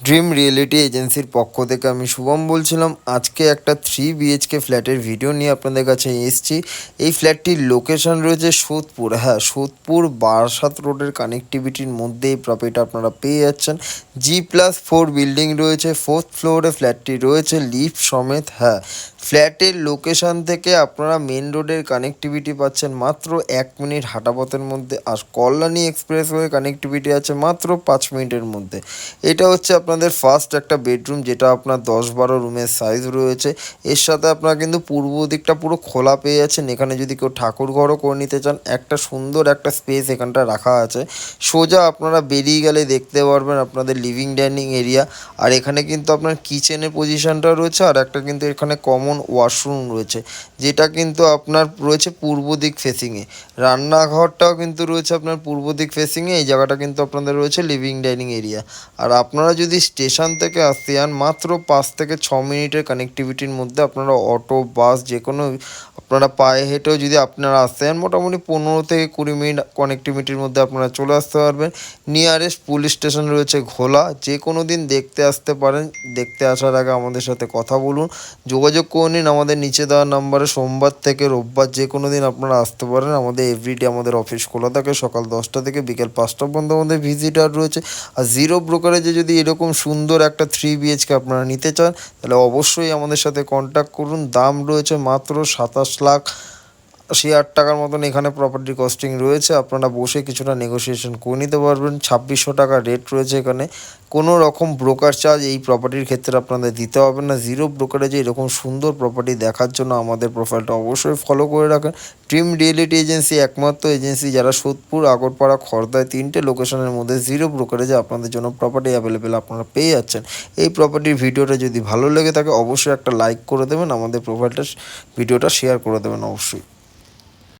Dream reality এজেন্সির পক্ষ থেকে আমি শুভম বলছিলাম। আজকে একটা 3 BHK ফ্ল্যাটের ভিডিও নিয়ে আপনাদের কাছে এসেছি। এই ফ্ল্যাটটির লোকেশন রয়েছে সোদপুর। হ্যাঁ, সোদপুর বারাসাত রোডের কানেক্টিভিটির মধ্যে এই প্রপার্টিটা আপনারা পেয়ে যাচ্ছেন। G+4 বিল্ডিং রয়েছে, 4th ফ্লোরে ফ্ল্যাটটি রয়েছে লিফট সমেত। হ্যাঁ, ফ্ল্যাটের লোকেশন থেকে আপনারা মেন রোডের কানেক্টিভিটি পাচ্ছেন মাত্র 1 মিনিট হাঁটাপথের মধ্যে, আর কল্যাণী এক্সপ্রেসওয়ে কানেক্টিভিটি আছে মাত্র 5 মিনিটের মধ্যে। এটা হচ্ছে আপনাদের ফার্স্ট একটা বেডরুম, যেটা আপনার 10-12 রুমের সাইজ রয়েছে। এর সাথে আপনারা কিন্তু পূর্ব দিকটা পুরো খোলা পেয়ে যাচ্ছেন। এখানে যদি কেউ ঠাকুর ঘরও করে নিতে চান, একটা সুন্দর একটা স্পেস এখানটা রাখা আছে। সোজা আপনারা বেরিয়ে গেলে দেখতে পারবেন আপনাদের লিভিং ডাইনিং এরিয়া, আর এখানে কিন্তু আপনার কিচেনের পজিশনটা রয়েছে, আর একটা কিন্তু এখানে কমন ওয়াশরুম রয়েছে, যেটা কিন্তু আপনার রয়েছে পূর্ব দিক ফেসিংয়ে। রান্নাঘরটাও কিন্তু রয়েছে আপনার পূর্ব দিক ফেসিংয়ে। এই জায়গাটা কিন্তু আপনাদের রয়েছে লিভিং ডাইনিং এরিয়া। আর আপনারা যদি স্টেশন থেকে আসতে চান, মাত্র 5 থেকে 6 মিনিটের কানেক্টিভিটির মধ্যে আপনারা অটো, বাস যে কোনো আপনারা পায়ে হেঁটেও যদি আপনারা আসতে চান, মোটামুটি 15 থেকে 20 মিনিট কানেক্টিভিটির মধ্যে আপনারা চলে আসতে পারবেন। নিয়ারেস্ট পুলিশ স্টেশন রয়েছে ঘোলা। যে কোনো দিন দেখতে আসতে পারেন। দেখতে আসার আগে আমাদের সাথে কথা বলুন, যোগাযোগ করে নিন আমাদের নিচে দেওয়া নাম্বারে। সোমবার থেকে রোববার যে কোনো দিন আপনারা আসতে পারেন। আমাদের এভরিডে আমাদের অফিস খোলা থাকে, সকাল 10টা থেকে বিকেল 5টা পর্যন্ত আমাদের ভিজিটার রয়েছে। আর জিরো ব্রোকারেজে যদি এরকম সুন্দর একটা 3 BHK আপনারা নিতে চান, তাহলে অবশ্যই আমাদের সাথে কন্ট্যাক্ট করুন। দাম রয়েছে মাত্র 27,80,000 টাকার মতন এখানে প্রপার্টি কস্টিং রয়েছে। আপনারা বসে কিছুটা নেগোসিয়েশন করে নিতে পারবেন। 2600 টাকা রেট রয়েছে এখানে। কোনো রকম ব্রোকার চার্জ এই প্রপার্টির ক্ষেত্রে আপনাদের দিতে হবে না। জিরো ব্রোকারেজে এরকম সুন্দর প্রপার্টি দেখার জন্য আমাদের প্রোফাইলটা অবশ্যই ফলো করে রাখেন। ড্রিম রিয়েলিটি এজেন্সি একমাত্র এজেন্সি যারা সোদপুর, আগরপাড়া, খড়দায় 3টে লোকেশনের মধ্যে জিরো ব্রোকারেজে আপনাদের জন্য প্রপার্টি অ্যাভেলেবেল আপনারা পেয়ে যাচ্ছেন। এই প্রপার্টির ভিডিওটা যদি ভালো লেগে থাকে, অবশ্যই একটা লাইক করে দেবেন, আমাদের প্রোফাইলটা ভিডিওটা শেয়ার করে দেবেন অবশ্যই।